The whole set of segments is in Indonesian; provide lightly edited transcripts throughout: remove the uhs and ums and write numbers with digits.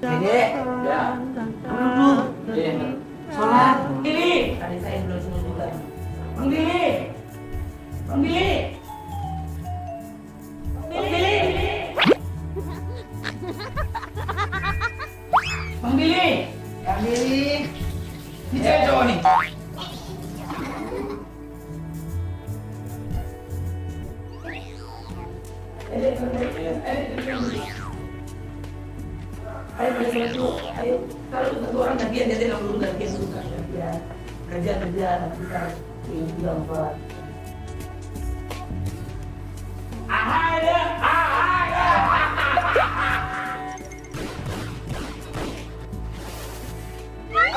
Dede, ya. Duduk. Sholat. Dili. Tadi saya belum semua juga. Bang Dili. Bang Dili. Bang Dili. Bang Dili. Bang Dili. Ini cewek cowok nih. Ayo balik dulu. Ayo. Kalau satu orang gantian jadi orang dulu gantian dulu kan. Ya. Kerja nanti kita bilang sholat. Ahaya.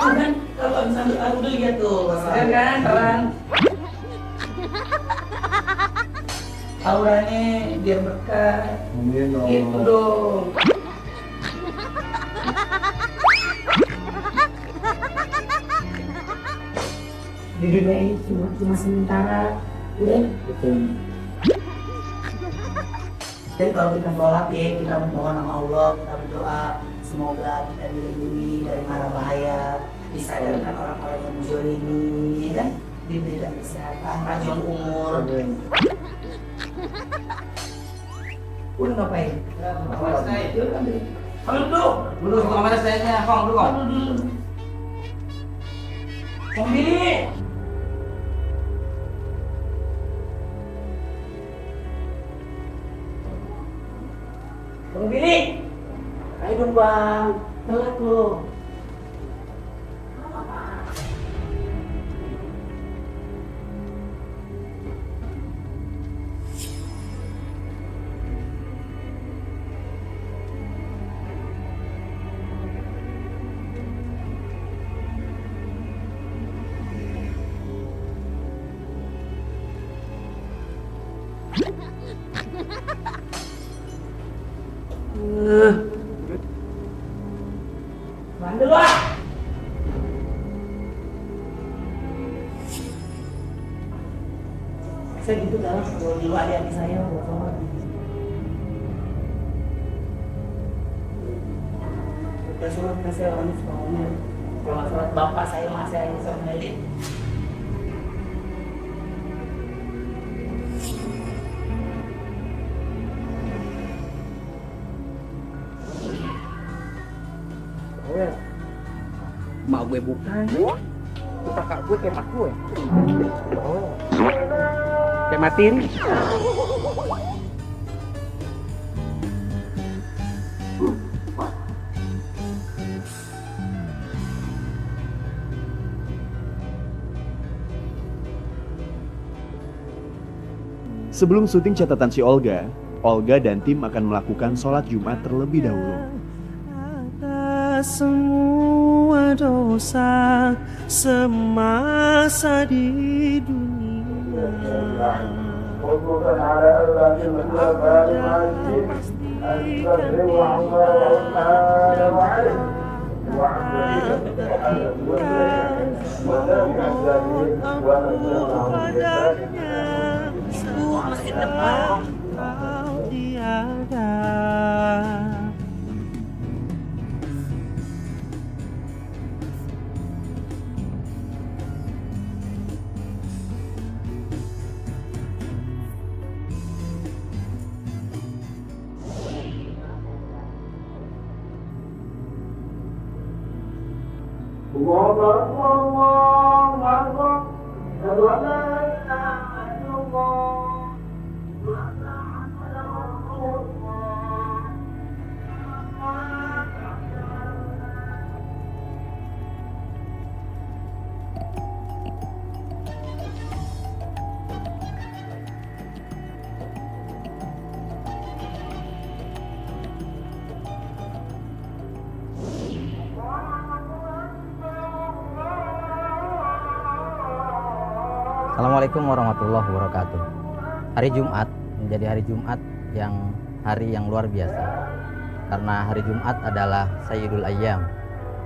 Kan kalau sambil aku dulu lihat tuh, kan terang. Auranya biar berkah. Gitu dong. Di dunia ini cuma sementara, udah. Betul. Jadi kalau kita sholat ya, kita mohon sama Allah, kita berdoa semoga kita dilindungi dari mara bahaya, disadarkan orang-orang yang menzalimi, ya kan? Diberikan kesehatan, panjang umur. Udah ngapain? Yuk ambil. Ambil dulu. Dulu kamera saya Kong dulu Kong. Dulu. Kong Billy. Kong Billy. Ayo dong Bang. Telat lo. Bandel lah. Saya gitu dalam kalau di luar adik saya buat sholat. Udah sholat kasih orang semuanya. Kalau sholat bapak saya masih aja sama elit. Mau gue bukan, tuh kakak gue kayak mak gue. Oh, kayak matiin. Sebelum syuting catatan si Olga dan tim akan melakukan sholat Jumat terlebih dahulu. Semua dosa semasa di dunia. Assalamualaikum warahmatullahi wabarakatuh. Hari Jumat menjadi hari Jumat yang hari yang luar biasa. Karena hari Jumat adalah Sayyidul Ayyam,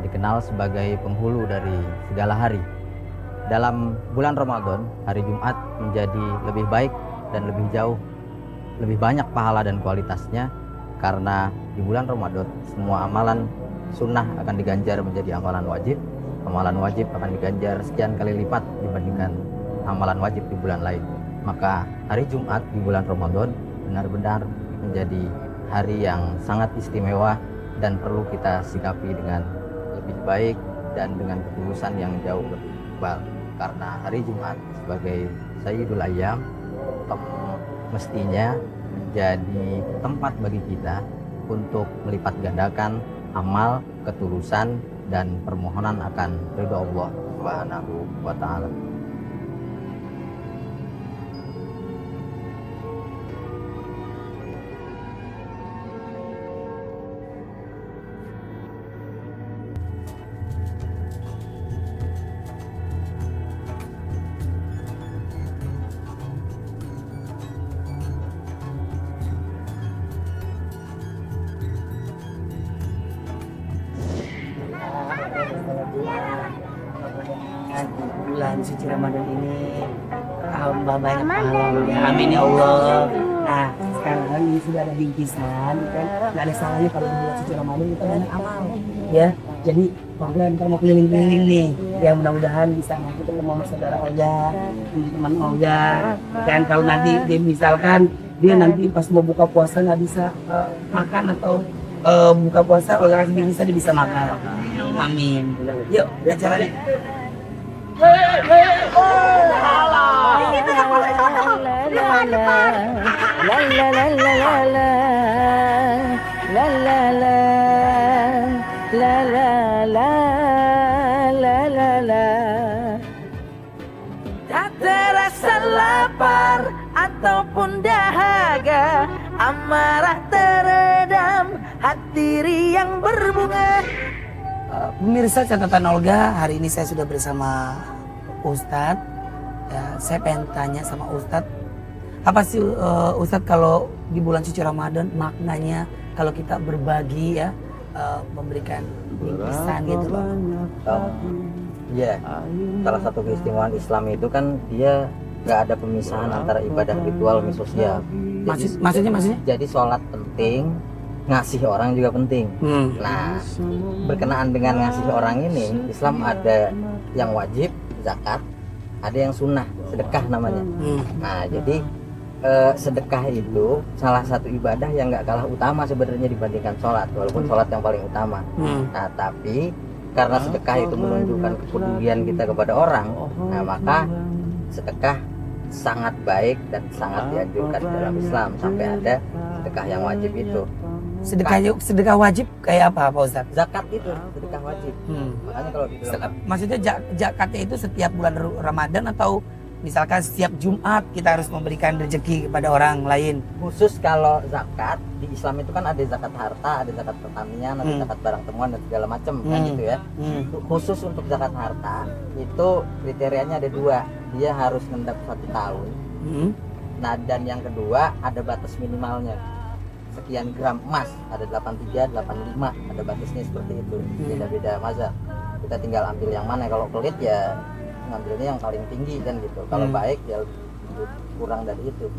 dikenal sebagai penghulu dari segala hari. Dalam bulan Ramadan, hari Jumat menjadi lebih baik dan lebih jauh, lebih banyak pahala dan kualitasnya. Karena di bulan Ramadan semua amalan sunnah akan diganjar menjadi amalan wajib, amalan wajib akan diganjar sekian kali lipat dibandingkan amalan wajib di bulan lain. Maka hari Jumat di bulan Ramadan benar-benar menjadi hari yang sangat istimewa dan perlu kita sikapi dengan lebih baik dan dengan ketulusan yang jauh lebih tebal. Karena hari Jumat sebagai Sayyidul Ayyam mestinya menjadi tempat bagi kita untuk melipat gandakan amal, ketulusan, dan permohonan akan ridho Allah Subhanahu wa Ta'ala. Bulan suci Ramadan ini hamba banyak pahalanya. Amin ya Allah. Nah, sekarang ini sudah ada bingkisan, kan? Nggak ada salahnya kalau di bulan suci Ramadan kita banyak amal, ya. Jadi program kita mau keliling-keliling nih, ya mudah-mudahan bisa nanti ketemu sama saudara Olga, teman Olga. Dan kalau nanti dia misalkan dia nanti pas mau buka puasa nggak bisa makan atau buka puasa Olga kasih bingkisan dia bisa makan. Amin. Yuk, acaranya. Tak terasa lapar ataupun dahaga, amarah teredam, hati riang berbunga. Pemirsa catatan Olga, hari ini saya sudah bersama Ustadz. Ya, saya pengen tanya sama Ustadz, apa sih Ustadz kalau di bulan suci Ramadan maknanya kalau kita berbagi ya, memberikan bingkisan gitu loh. Iya, salah satu keistimewaan Islam itu kan dia nggak ada pemisahan antara ibadah ritual dan sosial. Maksudnya? Jadi sholat penting, ngasih orang juga penting. Nah, berkenaan dengan ngasih orang ini, Islam ada yang wajib, zakat, ada yang sunnah, sedekah namanya. Nah, jadi sedekah itu salah satu ibadah yang nggak kalah utama sebenarnya dibandingkan sholat, walaupun sholat yang paling utama. Nah, tapi karena sedekah itu menunjukkan kepedulian kita kepada orang, nah maka sedekah sangat baik dan sangat dianjurkan dalam Islam, sampai ada sedekah yang wajib itu. Sedekah wajib kayak apa Pak Ustadz? Zakat itu sedekah wajib. Makanya kalau di dalam Maksudnya zakatnya itu setiap bulan Ramadan atau misalkan setiap Jumat kita harus memberikan rezeki kepada orang lain? khusus kalau zakat di Islam itu kan ada zakat harta, ada zakat pertanian, ada zakat barang temuan dan segala macam kan gitu ya. Khusus untuk zakat harta itu kriterianya ada dua, dia harus ngendap 1 tahun. Nah, dan yang kedua ada batas minimalnya. Sekian gram emas, ada 83, 85, ada batasnya seperti itu. Beda-beda mazhab. Kita tinggal ambil yang mana. Kalau pelit ya ngambilnya yang paling tinggi kan gitu. Kalau baik ya kurang dari itu.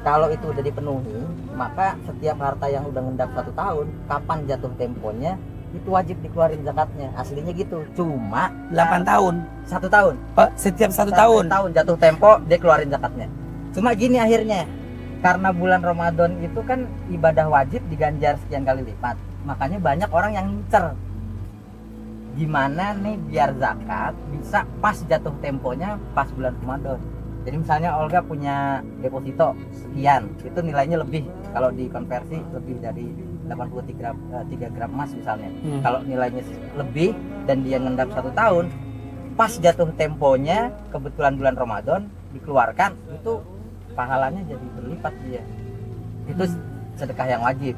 Kalau itu udah dipenuhi, maka setiap harta yang udah ngendap 1 tahun, kapan jatuh temponya itu wajib dikeluarin zakatnya. Aslinya gitu. Cuma 8 tahun. 1 tahun. Setiap 1 tahun. Jatuh tempo dia keluarin zakatnya. Cuma gini akhirnya, karena bulan Ramadan itu kan ibadah wajib diganjar sekian kali lipat, makanya banyak orang yang ngincer gimana nih biar zakat bisa pas jatuh temponya pas bulan Ramadan. Jadi misalnya Olga punya deposito sekian, itu nilainya lebih, kalau dikonversi lebih dari 83 gram emas misalnya. Kalau nilainya lebih dan dia ngendap 1 tahun, pas jatuh temponya kebetulan bulan Ramadan dikeluarkan, itu pahalanya jadi berlipat dia. Itu sedekah yang wajib.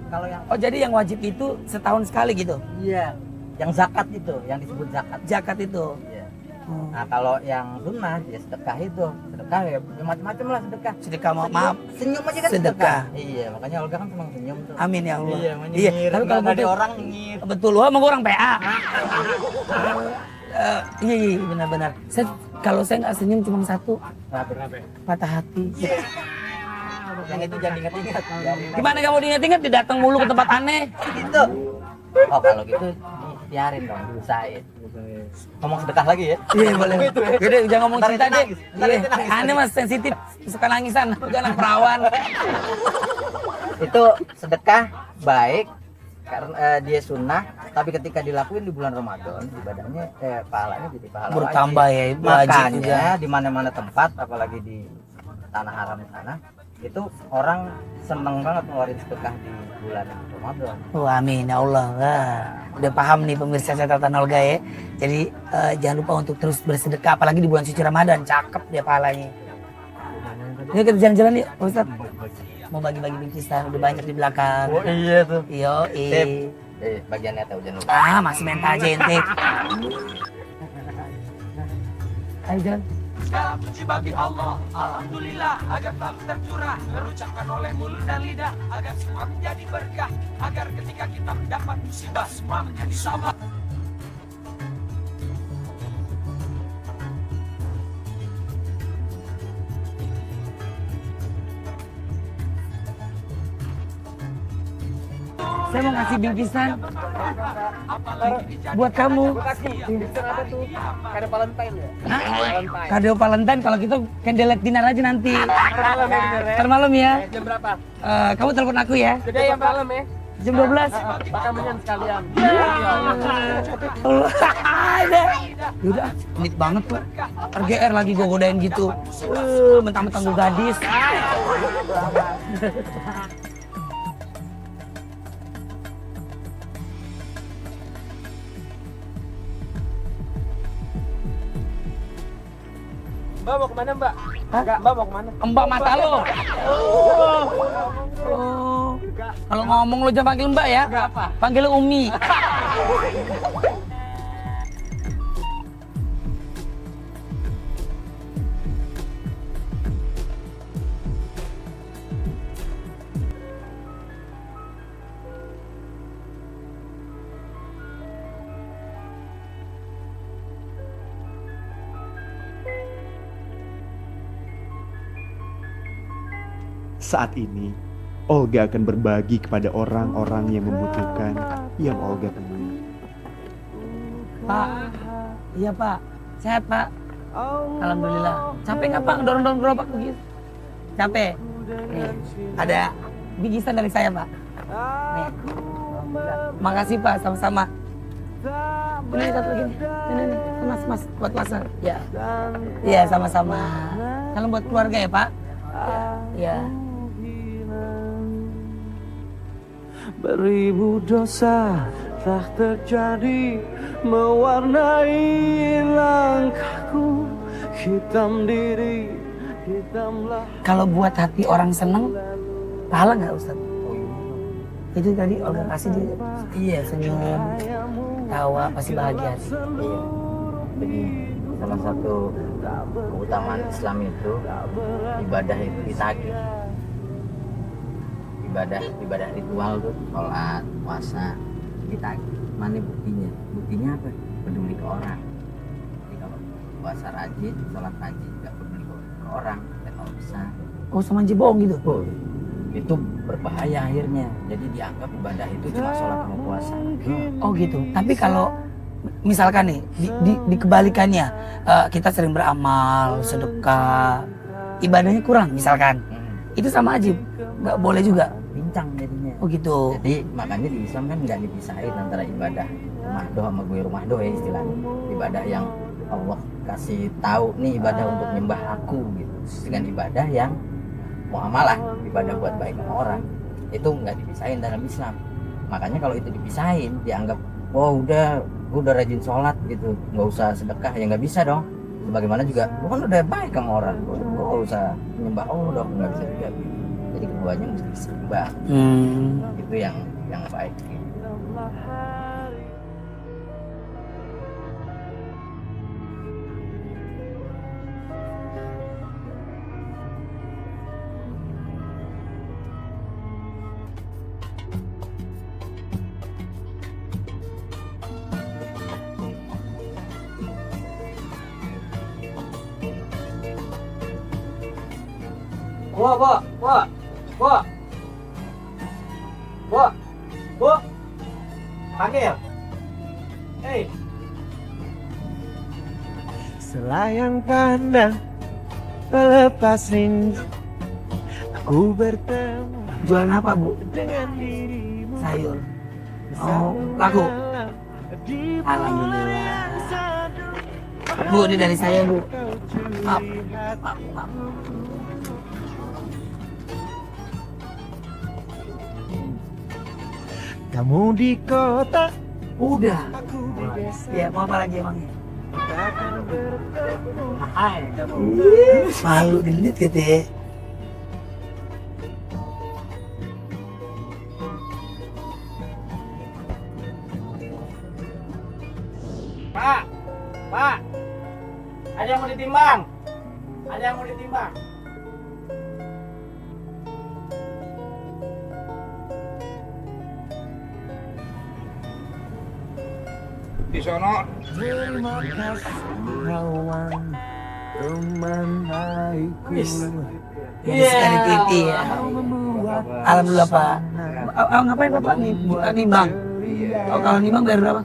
Kalau yang jadi yang wajib itu setahun sekali gitu? Iya, yang zakat itu, yang disebut zakat. Zakat itu? Iya. Nah, kalau yang sunnah ya sedekah itu. Sedekah ya macam-macam lah sedekah. Sedekah maaf. Senyum aja kan sedekah. Iya, makanya Olga kan senang senyum tuh. Amin ya Allah. Iya, Tapi kalau ada orang nyengir. betul, wah mau orang PA. Iya, benar-benar. Kalau saya nggak senyum cuma satu, patah hati. Yang itu jangan diingat-ingat. Gimana kamu diingat-ingat? Dia datang mulu ke tempat aneh. Gitu. Oh kalau gitu biarin dong, diusahain. Ngomong sedekah lagi ya? Iya boleh. Udah jangan ngomong Ntar cinta itu deh. nangis, ntar Iya. itu nangis. Aneh mas sensitif, suka nangisan, udah anak perawan. Itu sedekah baik karena dia sunnah, tapi ketika dilakuin di bulan Ramadan ibadahnya pahalanya jadi pahala Bertambah ya, wajib makanya juga. di mana-mana tempat apalagi di tanah haram sana itu orang seneng banget ngeluarin sedekah di bulan Ramadan. Oh, amin ya Allah. Wah, udah paham nih pemirsa catatan Olga ya. Jadi jangan lupa untuk terus bersedekah apalagi di bulan suci Ramadan. Cakep dia pahalanya. Ini kita jalan-jalan yuk, Pak Ustaz. Mau bagi-bagi bingkisan udah banyak di belakang. Oh iya tuh. Yo, Sip. Bagiannya tahu jangan lupa. Ah, masih mental aja ente. Ayo jalan. Segala puji bagi Allah, alhamdulillah, agar tak tercurah terucapkan oleh mulut dan lidah, agar semua menjadi berkah, agar ketika kita mendapat musibah semua menjadi sabar. Saya mau ngasih bingkisan buat kamu. Kado Valentine ya? Hah? Valentine. Kado Valentine kalau gitu candlelight dinner aja nanti. Malam ya, bener ya? Ntar malam ya. Jam berapa? Kamu telepon aku ya. Jadi yang malam ya? Jam 12. Makan menyan sekalian. Allah. Udah, menit banget tuh. RGR lagi gue godain gitu. Mentang-mentang gue gadis. Mbak mau kemana Mbak? Hah? Enggak, Mbak mau kemana? Mbak mata lo. Oh. Kalau ngomong lo jangan panggil Mbak ya. Enggak apa? Panggil Umi. Saat ini, Olga akan berbagi kepada orang-orang yang membutuhkan yang Olga temui. Pak. Iya Pak. Sehat Pak. Alhamdulillah. Capek nggak Pak ngedorong-dorong gerobak begitu? Capek. Nih, ada bingkisan dari saya Pak. Nih. Makasih Pak, sama-sama. Ini satu lagi nih. Ini. Mas, buat masak. Ya. Iya, sama-sama. Salam buat keluarga ya Pak. Ya. Beribu dosa telah terjadi mewarnai langkahku, hitam diri, hitamlah. Kalau buat hati orang seneng, pahala nggak Ustaz? Itu tadi Olga kasih dia. Iya, senyum, tawa, pasti bahagia sih. Iya. Jadi salah satu keutamaan Islam itu ibadah itu ditagih. Ibadah ritual tuh, sholat, puasa ditagih. Mana buktinya? Buktinya apa? Peduli ke orang. Jadi kalau puasa rajin, sholat rajin, nggak peduli ke orang, dan kalau bisa. Oh, sama aja bohong gitu? Itu berbahaya akhirnya. Jadi dianggap ibadah itu cuma sholat sama puasa. Oh gitu. Tapi kalau misalkan nih di kebalikannya, kita sering beramal, sedekah, ibadahnya kurang misalkan, itu sama aja, nggak boleh juga. Pincang jadinya. Oh gitu. Jadi makanya di Islam kan nggak dipisahin antara ibadah rumah doh sama gue rumah doh ya istilahnya. Ibadah yang Allah kasih tahu nih ibadah untuk nyembah aku gitu, dengan ibadah yang muamalah, ibadah buat baik sama orang, itu nggak dipisahin dalam Islam. Makanya kalau itu dipisahin dianggap wah udah gue udah rajin sholat gitu, nggak usah sedekah, ya nggak bisa dong. Bagaimana juga gue kan udah baik sama orang, gue nggak usah nyembah Allah dong, nggak bisa juga gitu. Jadi keduanya mesti seimbang. Itu yang baik gitu. Panggil. Hei. Selayang pandang melepas rindu, aku bertemu Jualan apa, Bu? dengan dirimu. Sayur. Oh, laku. Alhamdulillah. Bu, ini dari saya, Bu. Maaf. Maaf. Kamu di kota, Udah. aku di desa. Ya, mau apa lagi emangnya? Takkan bertemu. Malu genit gitu ya. Pak, Pak, ada yang mau ditimbang? Ada yang mau ditimbang? Di sono. Terima kasih kawan, teman baikku. Jadi sekali titi ya. Alhamdulillah, Pak. Ngapain Bapak nih? Bukan nimbang. Oh, kalau nimbang bayar berapa?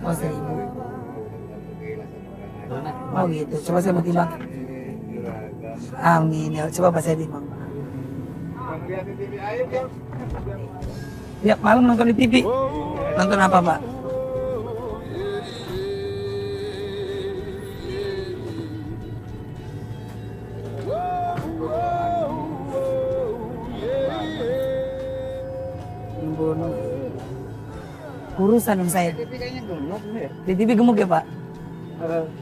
Oh, 1.000. Oh gitu, coba saya mau timbang. Amin, ya coba Pak saya timbang. Ya, malam nonton di TV. Nonton apa, Pak? Kurusan dong saya. Di TV gemuk ya, Pak?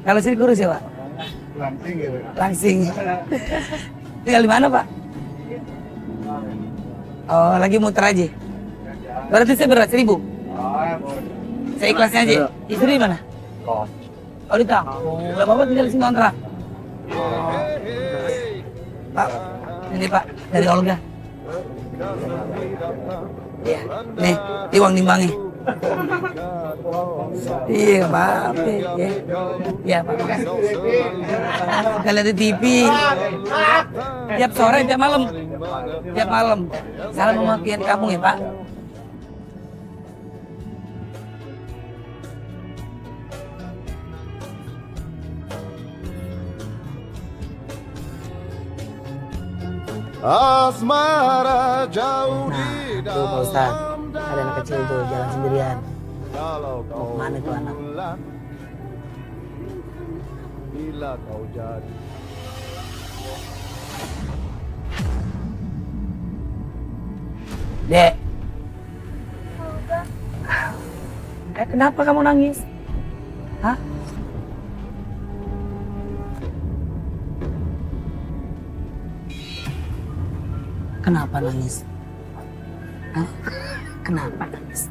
Kalau sini kurus ya, Pak? Langsing. Tinggal di mana, Pak? Oh, lagi muter aja. Berarti saya berat 1.000. Saya ikhlasnya aja. Istri di mana? Oh, di kampung. Gak apa-apa tinggal di sini kontrak. Pak, ini Pak dari Olga. Iya, nih, ini uang nimbangnya. Iya, Pak. Ya. Iya, Pak. Kita lihat di TV. Tiap sore, tiap malam. Tiap malam. Salam memakian kampung ya, Pak. Asmara jauh di Tuh, Pak Ustadz. Ada anak kecil tuh jalan sendirian. Kalau Mau kau kemana tuh anak? pulang, bila kau jadi Dek. Kenapa kamu nangis? Hah? Kenapa nangis? Hah? Kenapa nangis?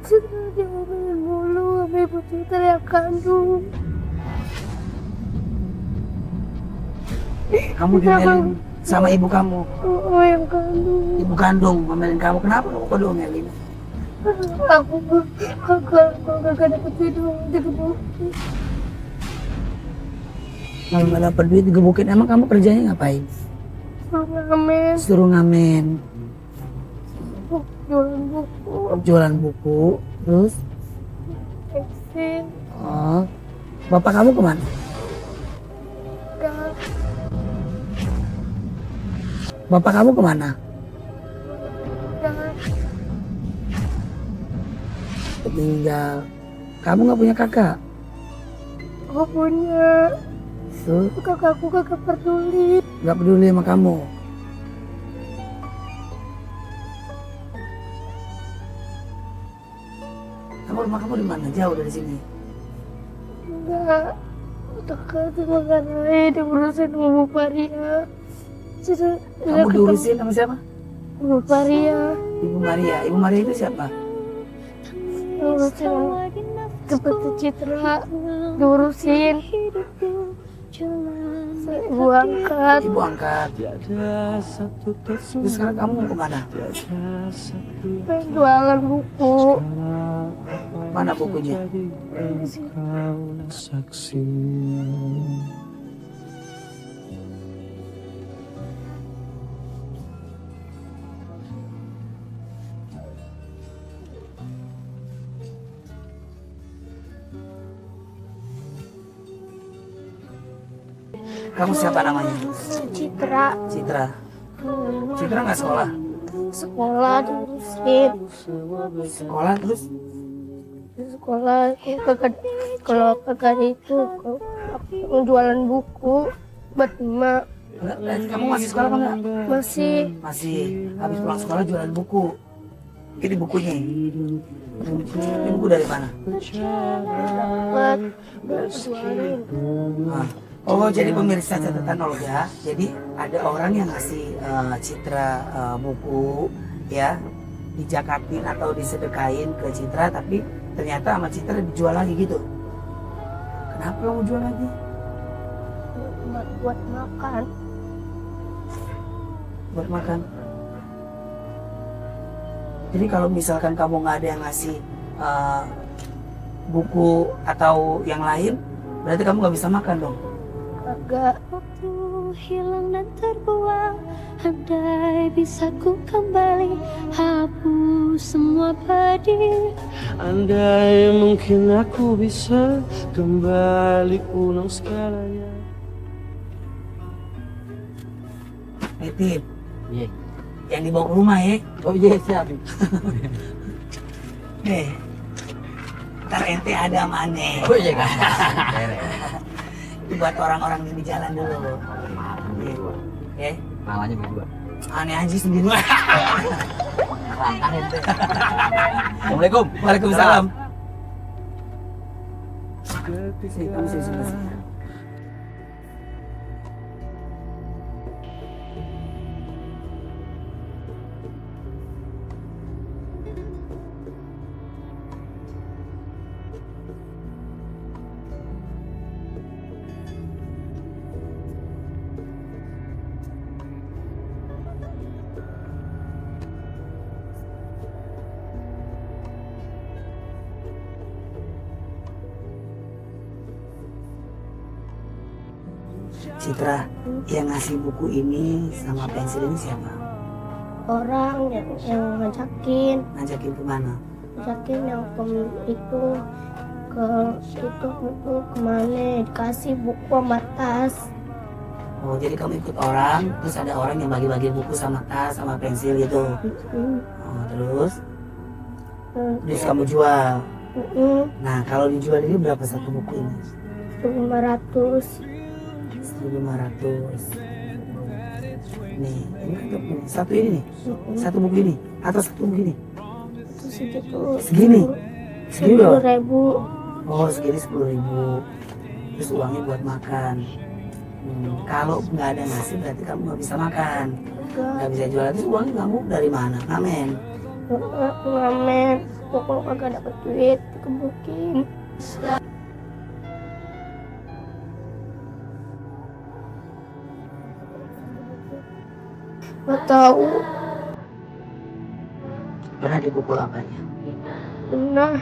Sudah diomelin mulu sama ibu Citra yang kandung. Kamu diomelin sama ibu kamu. Oh, yang kandung. Ibu kandung ngomelin kamu. Kenapa kok diomelin? Aku kagak dapet duit digebukin. Kalau nggak dapet duit digebukin, emang kamu kerjanya ngapain? Suruh ngamen, Suruh ngamen, jualan buku, jualan buku, terus vaksin, oh, bapak kamu kemana? dan Bapak kamu kemana? Meninggal. Kamu nggak punya kakak? aku punya. Tuh, Kakakku kagak peduli. nggak peduli sama kamu. Rumah kamu di mana? Jauh dari sini. Enggak, Takut dimarahin, diurusin sama Bu Maria. Kamu diurusin sama siapa? Bu Maria. Ibu Maria. Ibu Maria itu siapa? Diurusin seperti Citra. Diurusin. Ibu angkat. Ibu angkat. Terus sekarang kamu mau kemana? Pengen jualan buku. Mana bukunya? Kamu siapa namanya? Citra. Citra. Citra nggak sekolah? Sekolah diurusin. Sekolah terus? Sekolah kalau kakak itu aku jualan buku buat emak. Kamu masih sekolah apa enggak? Masih. Masih. Habis pulang sekolah jualan buku. Ini bukunya. Ini buku dari mana? Dapat jualin. Nah. Oh, jadi pemirsa catatan Olga. Jadi ada orang yang ngasih Citra buku ya, dijakatin atau disedekain ke Citra, tapi ternyata sama Citra dijual lagi gitu. Kenapa kamu jual lagi? Buat makan. Buat makan. Jadi kalau misalkan kamu nggak ada yang ngasih buku atau yang lain, berarti kamu nggak bisa makan dong. Agak. Waktu hilang dan terbuang, andai bisa ku kembali hapus semua pedih. Andai mungkin aku bisa kembali ulang segalanya. Tip, Iya. yang dibawa ke rumah ya. Oh iya, siap. Nih, ntar ente ada mana? Oh iya kan. Itu buat orang-orang yang di jalan dulu. Ya, Namanya berdua. aneh aja sendiri. Rantang ente. Assalamualaikum. Waalaikumsalam. Sini, kamu sini sebelah sini. Citra, yang ngasih buku ini sama pensil ini siapa? Orang yang ngajakin Kemana? yang itu kemana dikasih buku sama tas. Oh, jadi kamu ikut orang, terus ada orang yang bagi-bagi buku sama tas, sama pensil gitu. Oh, terus kamu jual. Nah, kalau dijual ini berapa satu buku ini? 500. 1.500. Nih, ini kan satu ini nih, satu buku ini, atau satu buku ini? Itu segitu. Segini? Segini loh? 10.000. Oh, segini 10.000. Terus uangnya buat makan. Kalau nggak ada nasi berarti kamu nggak bisa makan, nggak bisa jual. Terus uangnya kamu dari mana? Ngamen? Ngamen. Pokoknya kagak dapet duit dikebukin. Gak tahu. Pernah dipukul apanya? Pernah.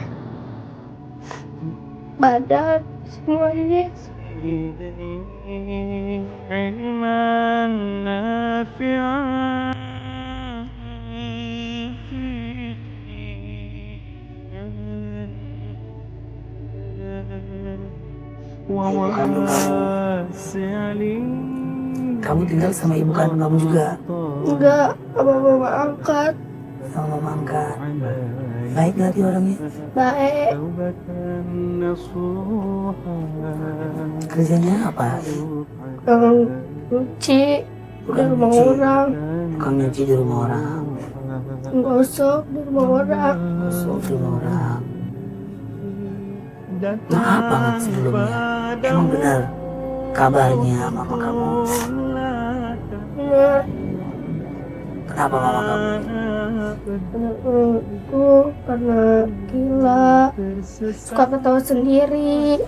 Badan semuanya. Ibu kandung kamu tinggal sama ibu kandung kamu juga? Enggak, sama mama angkat. Sama mama angkat. Baik berarti orangnya? Baik. Kerjanya apa? Nyuci di rumah orang. Tukang nyuci di rumah orang. Gosok di rumah orang. Gosok di rumah orang. Maaf banget sebelumnya. Emang benar kabarnya mama kamu? Bener. Kenapa mama kamu? Karena gila, suka ketawa sendiri.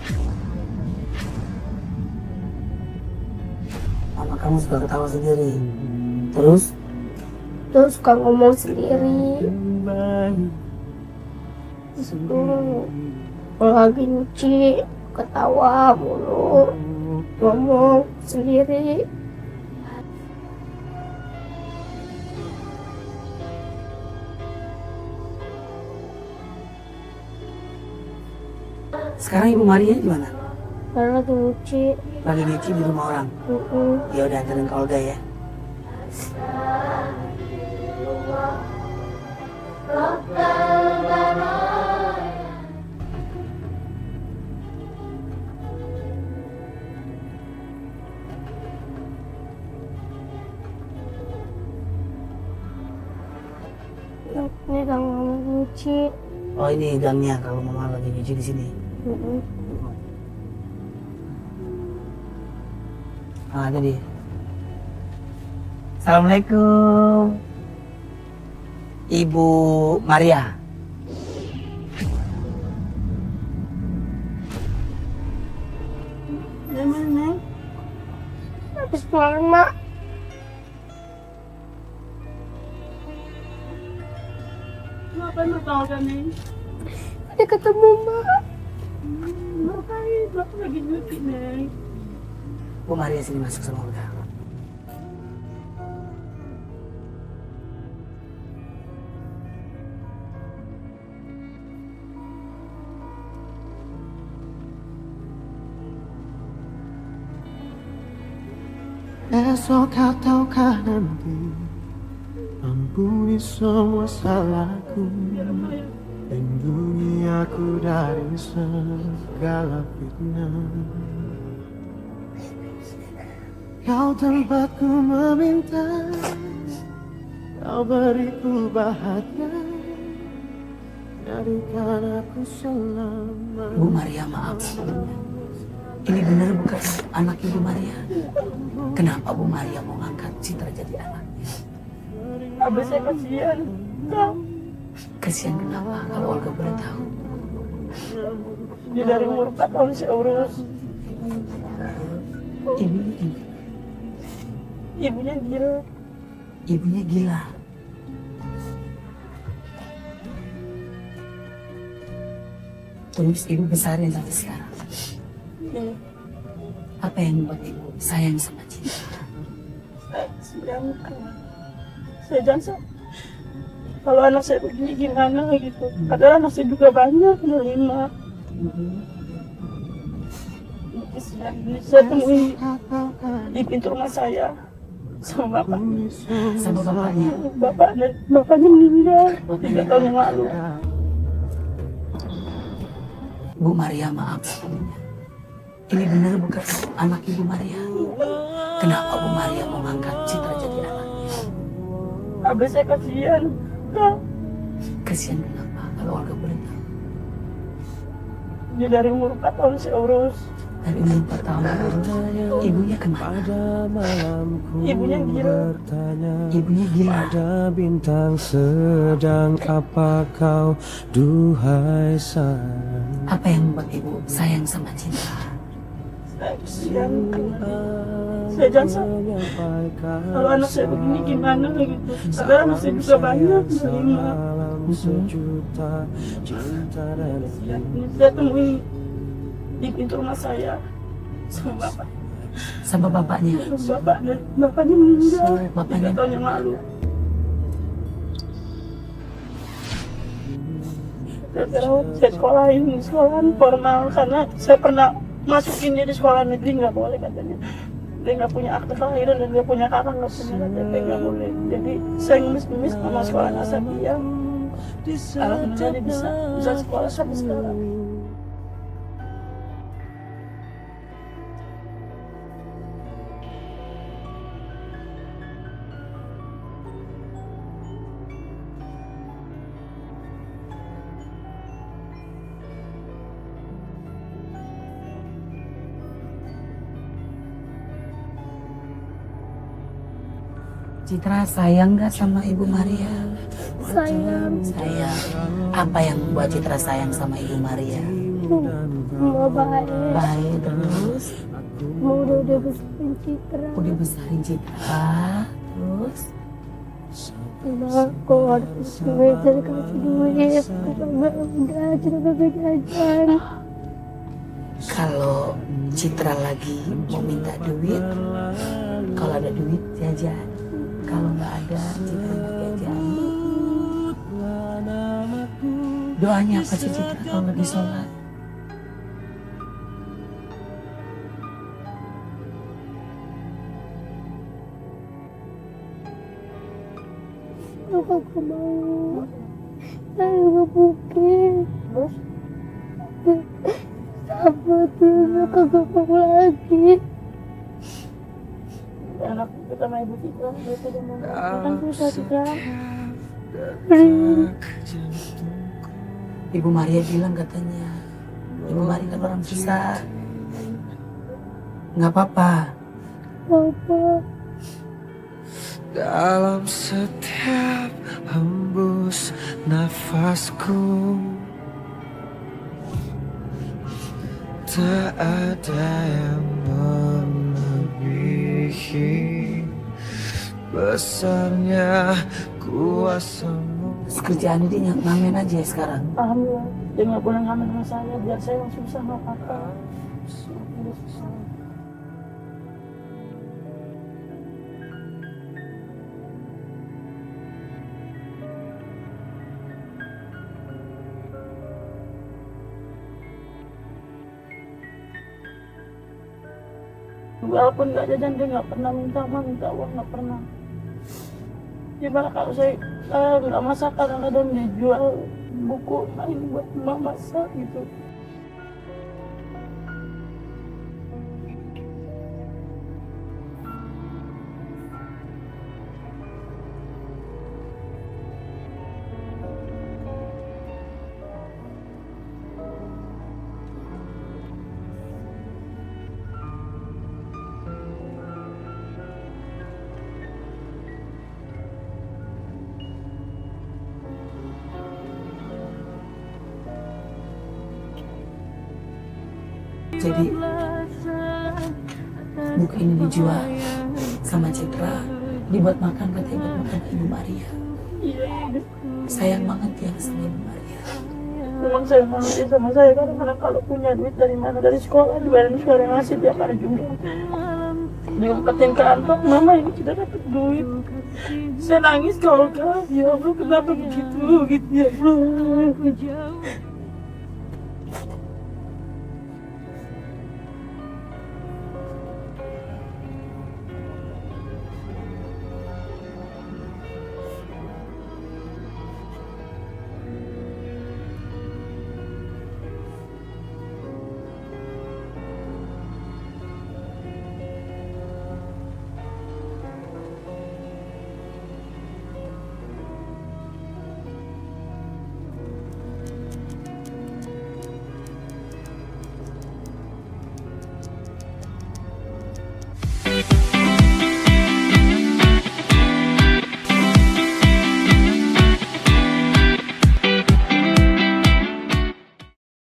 Mama kamu suka ketawa sendiri. Terus? Terus suka ngomong sendiri. Kalau lagi nyuci, ketawa mulu, ngomong sendiri. Sekarang Ibu Maria gimana? Karena lagi nyuci. Lagi nyuci di rumah orang. Ya udah anterin ke Olga ya. Ini gang mama nyuci. Oh ini gangnya kalau mama lagi nyuci di sini. Ah jadi. Assalamualaikum. Ibu Maria. Mana? Habis pulang, Mak. Ngapain bertolak nih? Ada ketemu, Mak. Ngapain? Bapak lagi nyuci, Neng. Bu Maria sini masuk sama Olga. Esok kau tahukah nanti ampuni semua salahku, lindungi aku dari segala fitnah. Kau tempatku meminta, kau beriku bahagia, jadikan aku selama. Bu Maria maaf. Ini benar bukan anak Ibu Maria. Kenapa Bu Maria mau ngangkat Citra jadi anaknya? Abis saya kasihan. Kasihan kenapa kalau Olga boleh tahu? Dia dari umur 4 tahun saya urus. Ibunya gila. Ibunya gila. Terus ibu besarin sampai sekarang. Apa yang membuat ibu sayang sama Citra? Saya jangan kalau anak saya begini gimana gitu. Padahal anak saya juga banyak, ada 5. Saya temui di pintu rumah saya sama bapak. Sama bapaknya? Bapaknya meninggal 3 tahun yang lalu. Bu Maria maaf sebelumnya. Ini benar bukan anak Ibu Maria. Kenapa Bu Maria mau ngangkat Citra jadi anaknya? Abis saya kasihan. Kasihan kenapa kalau Olga boleh tahu? Dia dari umur 4 tahun saya urus. Dari umur 4 tahun ibunya kemana? Ibunya gila. Ibunya gila. Ada bintang sedang apa kau duhai sayang. Apa yang membuat ibu sayang sama Citra? Saya jangan kalau anak saya begini gimana gitu. Padahal anak saya juga banyak, 5. Saya temui di pintu rumah saya sama bapak. Sama bapaknya? Bapaknya meninggal 3 Bapaknya tahun yang lalu. Saya sekolahan formal karena saya pernah masukin dia di sekolah negeri, nggak boleh katanya. Dia nggak punya akte kelahiran dan dia punya kakak nggak punya KTP, nggak boleh. Jadi saya ngemis-ngemis sama sekolah Asabiyah. Alhamdulillah dia bisa sekolah sampai sekarang. Citra sayang nggak sama Ibu Maria? Sayang. Sayang. Apa yang membuat Citra sayang sama Ibu Maria? Mau baik. Baik terus. Mau udah besarin Citra. Udah besarin Citra. Terus. Nah, kok ada meja dikasih duit. Udah Citra gak jajan. Kalau Citra lagi mau minta duit, kalau ada duit jajan. Kalau nggak ada, Citra nggak jajan. Doanya apa sih Citra kalau lagi sholat? Aku mau. Saya nggak mungkin. Sama tuh kagak mau lagi. Anak kita sama ibu Citra, mereka udah mau kan susah Citra. Ibu Maria bilang katanya, Ibu Maria kan orang susah. Nggak apa-apa. Papa. Dalam setiap hembus nafasku, tak ada yang melebihi besarnya kuasamu. Terus kerjaan ini ngamen aja ya sekarang. Alhamdulillah, dia nggak boleh ngamen sama saya, biar saya yang susah nggak apa-apa. Udah susah. Walaupun nggak jajan dia nggak pernah minta uang, nggak pernah. Gimana kalau saya nggak masak, kadang-kadang dia jual buku, nah ini buat emak masak gitu. Jadi buku ini dijual sama Citra, dibuat makan katanya buat makan Ibu Maria. Iya. Sayang banget ya sama Ibu Maria. Memang sayang banget dia sama saya, karena kalau punya duit dari mana, dari sekolah, dibayarin sekolah yang ngasih tiap hari juga. Diumpetin ke kantong, mama ini kita dapat duit. Saya nangis kalau ya Allah kenapa begitu gitu ya Allah.